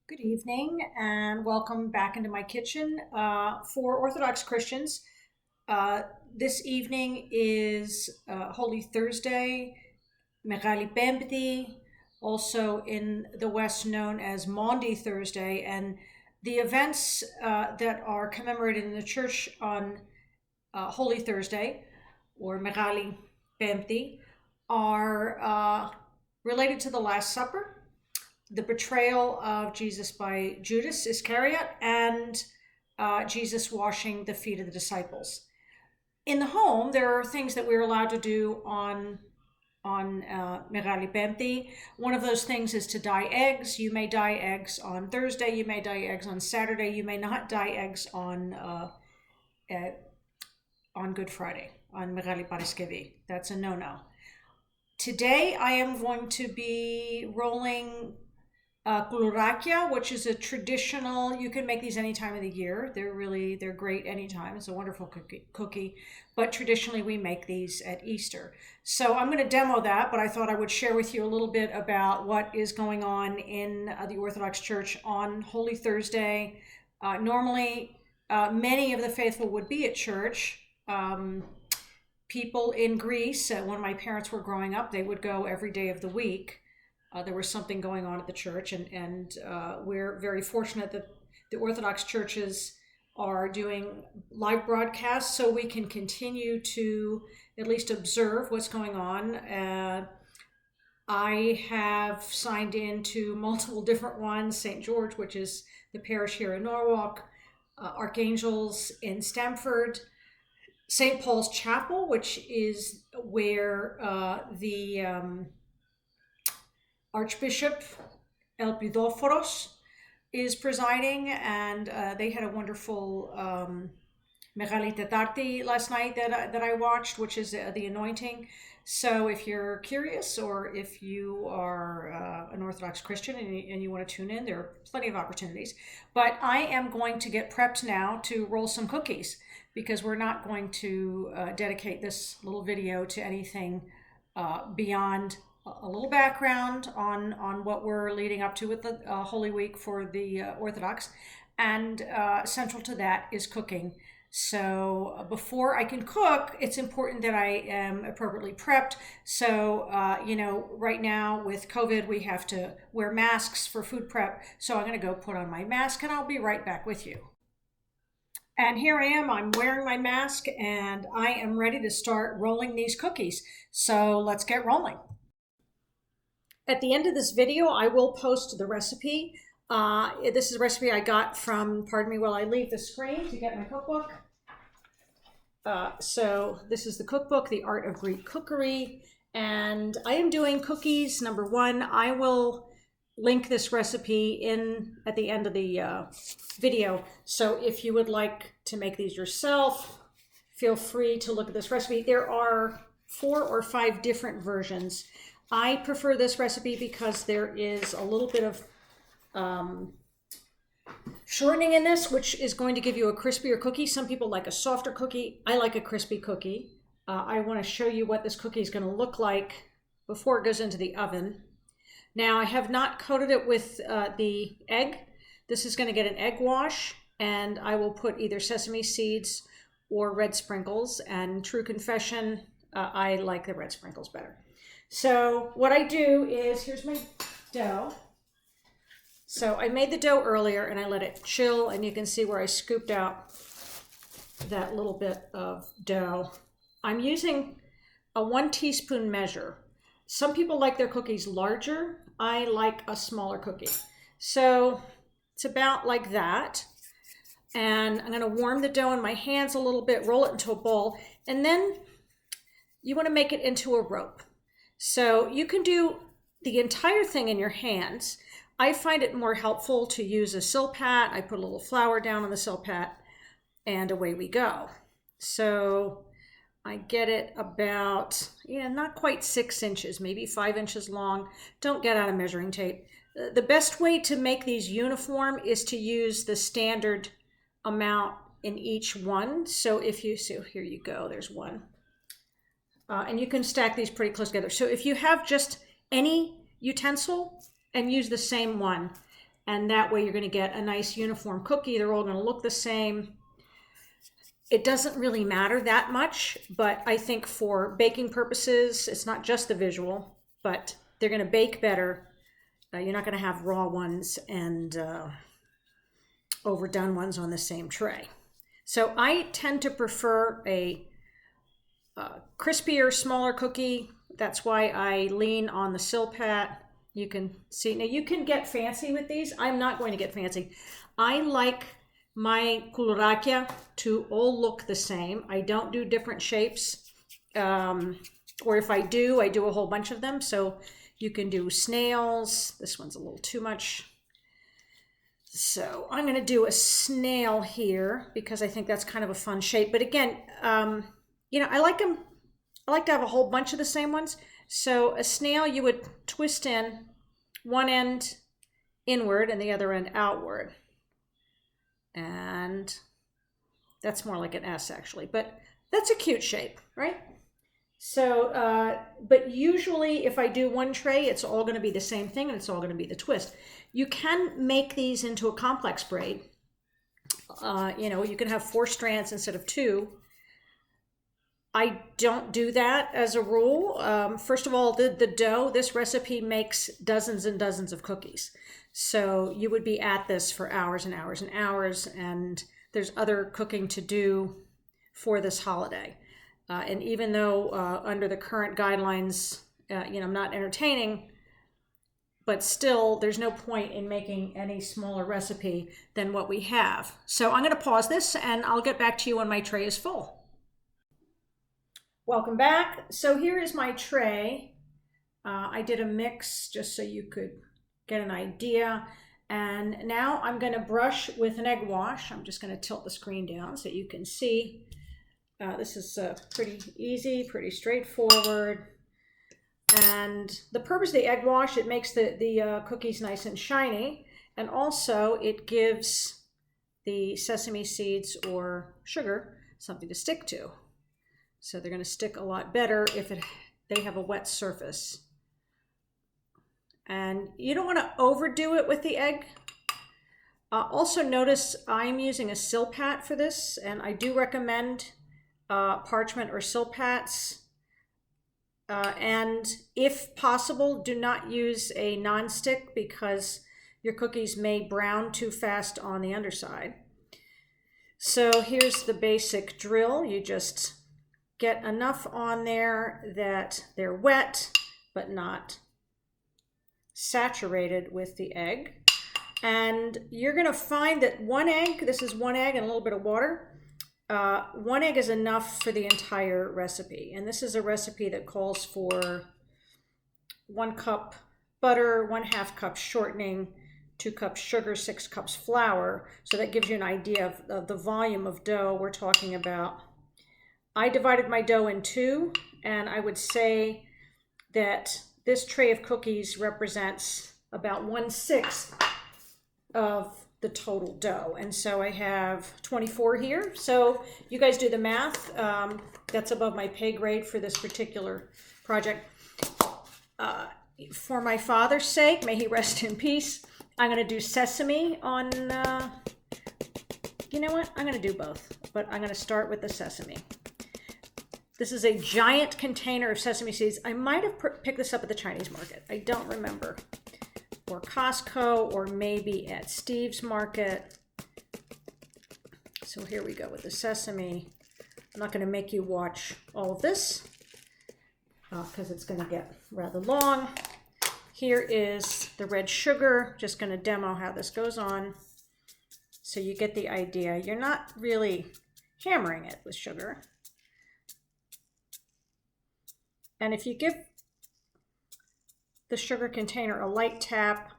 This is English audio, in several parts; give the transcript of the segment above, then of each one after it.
Good evening and welcome back into my kitchen. For Orthodox Christians, uh, this evening is Holy Thursday, Megali Pempti, also in the West known as Maundy Thursday. And the events that are commemorated in the church on Holy Thursday, or Megali Pempti, are related to the Last Supper, the betrayal of Jesus by Judas Iscariot, and Jesus washing the feet of the disciples. In the home, there are things that we're allowed to do on Megali Pempti. One of those things is to dye eggs. You may dye eggs on Thursday. You may dye eggs on Saturday. You may not dye eggs on Good Friday, on Megali Paraskevi. That's a no-no. Today, I am going to be rolling Koulourakia, which is a traditional, you can make these any time of the year. They're great anytime. It's a wonderful cookie, but traditionally we make these at Easter. So I'm going to demo that, but I thought I would share with you a little bit about what is going on in the Orthodox Church on Holy Thursday. Normally, many of the faithful would be at church. People in Greece, when my parents were growing up, they would go every day of the week. There was something going on at the church, and we're very fortunate that the Orthodox churches are doing live broadcasts so we can continue to at least observe what's going on. I have signed into multiple different ones: St. George, which is the parish here in Norwalk, Archangels in Stamford, St. Paul's Chapel, which is where the Archbishop Philoptochos is presiding, and they had a wonderful Megali Tetarti last night that I watched, which is the anointing. So if you're curious, or if you are an Orthodox Christian and you want to tune in, there are plenty of opportunities. But I am going to get prepped now to roll some cookies, because we're not going to dedicate this little video to anything beyond a little background on what we're leading up to with the Holy Week for the Orthodox, and central to that is cooking. So before I can cook, it's important that I am appropriately prepped. So, right now with COVID, we have to wear masks for food prep. So I'm going to go put on my mask, and I'll be right back with you. And here I am, I'm wearing my mask, and I am ready to start rolling these cookies. So let's get rolling. At the end of this video, I will post the recipe. This is a recipe I got from, pardon me while I leave the screen to get my cookbook. So this is the cookbook, The Art of Greek Cookery, and I am doing cookies number 1. I will link this recipe in at the end of the video. So if you would like to make these yourself, feel free to look at this recipe. There are 4 or 5 different versions. I prefer this recipe because there is a little bit of shortening in this, which is going to give you a crispier cookie. Some people like a softer cookie. I like a crispy cookie. I want to show you what this cookie is going to look like before it goes into the oven. Now, I have not coated it with the egg. This is going to get an egg wash, and I will put either sesame seeds or red sprinkles. And true confession, I like the red sprinkles better. So what I do is, here's my dough. So I made the dough earlier and I let it chill, and you can see where I scooped out that little bit of dough. I'm using a 1 teaspoon measure. Some people like their cookies larger. I like a smaller cookie. So it's about like that. And I'm going to warm the dough in my hands a little bit, roll it into a ball, and then you want to make it into a rope. So you can do the entire thing in your hands. I find it more helpful to use a silpat. I put a little flour down on the silpat, and away we go. So I get it about, not quite 6 inches, maybe 5 inches long. Don't get out a measuring tape. The best way to make these uniform is to use the standard amount in each one. So here you go, there's one. And you can stack these pretty close together. So if you have just any utensil and use the same one, and that way you're going to get a nice uniform cookie. They're all going to look the same. It doesn't really matter that much, but I think for baking purposes, it's not just the visual, but they're going to bake better. You're not going to have raw ones and overdone ones on the same tray. So I tend to prefer a crispier, smaller cookie. That's why I lean on the Silpat. You can see, now you can get fancy with these. I'm not going to get fancy. I like my Koulourakia to all look the same. I don't do different shapes. Or if I do a whole bunch of them. So you can do snails. This one's a little too much. So I'm going to do a snail here because I think that's kind of a fun shape. But again, you know, I like them. I like to have a whole bunch of the same ones. So a snail, you would twist in one end inward and the other end outward. And that's more like an S actually, but that's a cute shape, right? So, but usually if I do one tray, it's all going to be the same thing and it's all going to be the twist. You can make these into a complex braid. You know, you can have 4 strands instead of 2. I don't do that as a rule. First of all, the dough, this recipe makes dozens and dozens of cookies. So you would be at this for hours and hours and hours, and there's other cooking to do for this holiday. And even though under the current guidelines, you know, I'm not entertaining, but still there's no point in making any smaller recipe than what we have. So I'm going to pause this and I'll get back to you when my tray is full. Welcome back. So here is my tray. I did a mix just so you could get an idea. And now I'm going to brush with an egg wash. I'm just going to tilt the screen down so you can see. This is pretty easy, pretty straightforward. And the purpose of the egg wash, it makes the cookies nice and shiny. And also it gives the sesame seeds or sugar something to stick to. So they're going to stick a lot better if they have a wet surface. And you don't want to overdo it with the egg. Also notice I'm using a Silpat for this, and I do recommend parchment or Silpats. And if possible, do not use a non-stick because your cookies may brown too fast on the underside. So here's the basic drill. You just get enough on there that they're wet, but not saturated with the egg. And you're gonna find that one egg, this is one egg and a little bit of water, one egg is enough for the entire recipe. And this is a recipe that calls for 1 cup butter, 1/2 cup shortening, 2 cups sugar, 6 cups flour. So that gives you an idea of the volume of dough we're talking about. I divided my dough in 2, and I would say that this tray of cookies represents about 1/6 of the total dough. And so I have 24 here. So you guys do the math. That's above my pay grade for this particular project. For my father's sake, may he rest in peace, I'm going to do sesame on, you know what? I'm going to do both, but I'm going to start with the sesame. This is a giant container of sesame seeds. I might have picked this up at the Chinese market. I don't remember. Or Costco, or maybe at Steve's Market. So here we go with the sesame. I'm not going to make you watch all of this because it's going to get rather long. Here is the red sugar. Just going to demo how this goes on so you get the idea. You're not really hammering it with sugar. And if you give the sugar container a light tap,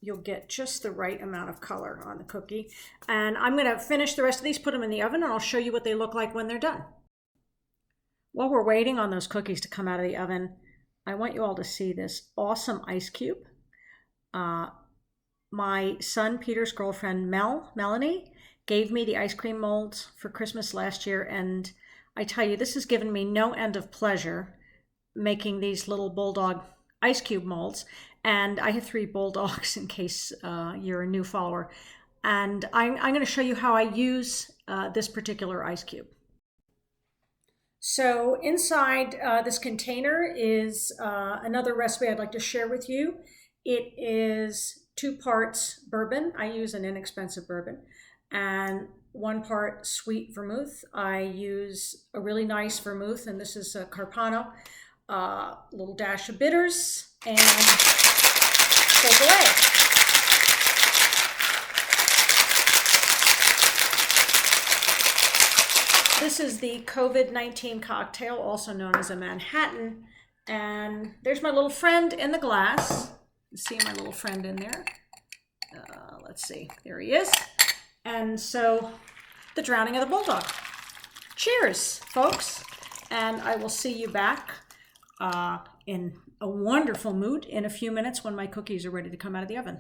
you'll get just the right amount of color on the cookie. And I'm going to finish the rest of these, put them in the oven, and I'll show you what they look like when they're done. While we're waiting on those cookies to come out of the oven, I want you all to see this awesome ice cube. My son Peter's girlfriend Melanie gave me the ice cream molds for Christmas last year, and I tell you, this has given me no end of pleasure making these little bulldog ice cube molds. And I have 3 bulldogs in case you're a new follower. And I'm going to show you how I use this particular ice cube. So inside this container is another recipe I'd like to share with you. It is 2 parts bourbon. I use an inexpensive bourbon, and 1 part sweet vermouth. I use a really nice vermouth, and this is a Carpano. A little dash of bitters, and away. This is the COVID-19 cocktail, also known as a Manhattan. And there's my little friend in the glass. You see my little friend in there. Let's see, there he is. And so, the drowning of the bulldog. Cheers, folks. And I will see you back in a wonderful mood in a few minutes when my cookies are ready to come out of the oven.